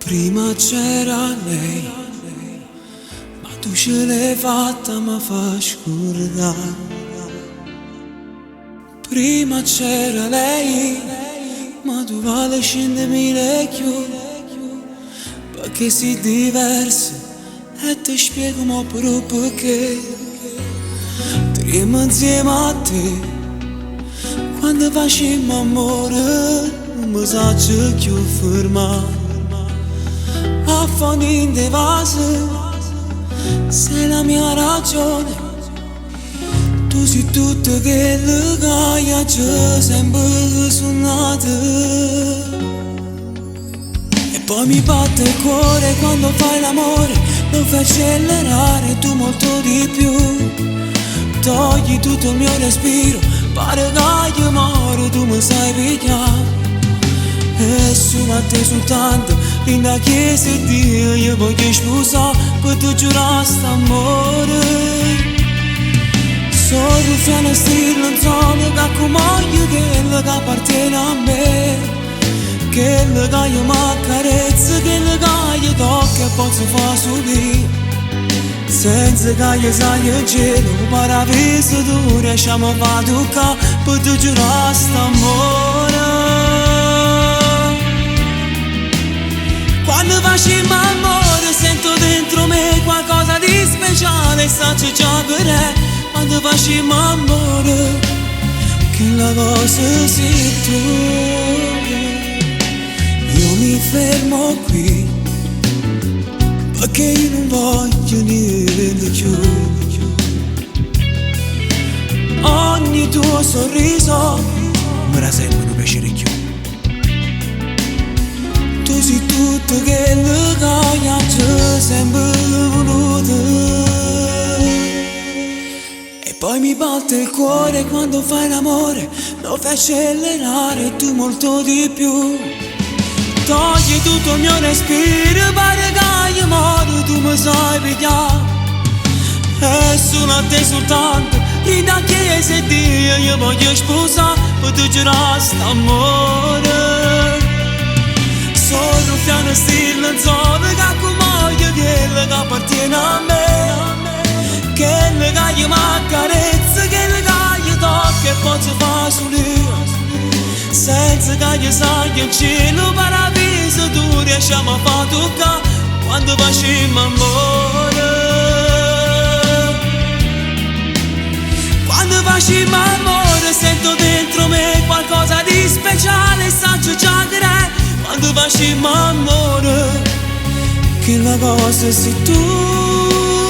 Prima c'era lei, ma tu ce l'hai fatta, ma fa scordare. Prima c'era lei, ma tu vale scendere l'occhio, perché si diverse e ti spiego mo però perché. Trema insieme a te, quando facciamo amore, non mi sa che ho fermato. A fondo in de vase, sei la mia ragione. Tu sei tutto quello che io c'ho sempre sognato. E poi mi batte il cuore quando fai l'amore, lo fai accelerare tu molto di più. Togli tutto il mio respiro, pare che io moro, tu mi sai pigliare. E su a te soltanto, linda chiesa e Dio, io voglio sposare per tu giurare st'amore. Sono ruffiano stile in zona che come io, quello che appartiene a me, quello che io mi accarezzo, quello che io tocco e posso far subire. Senza che io sai il cielo, paradiso tu riusciamo a fare toccare per tu giurare st'amore. Quando facciamo amore sento dentro me qualcosa di speciale, saccio già che è. Quando facciamo amore, che la cosa sei tu. Io mi fermo qui, perché io non voglio niente più. Ogni tuo sorriso me la sento un piacere più. Tu sei tutto quello che io ho sempre voluto. E poi mi batte il cuore quando fai l'amore, lo fai accelerare tu molto di più. Togli tutto il mio respiro, pare che io moro, tu mi sai pigliare. E solo a te soltanto, linda chiesa e Dio, io voglio sposare per tu giurare st'amore. Sono ruffiano stile in zona che come io, quello che appartiene a me, quello che io mi accarezzo, quello che io tocco e posso far solire. Senza che io sai il cielo, paradiso tu riusciamo a far toccare quando facciamo amore. Quando facciamo amore sento dentro me qualcosa di speciale, saccio già che è. Quando facciamo amore, che la cosa sei tu.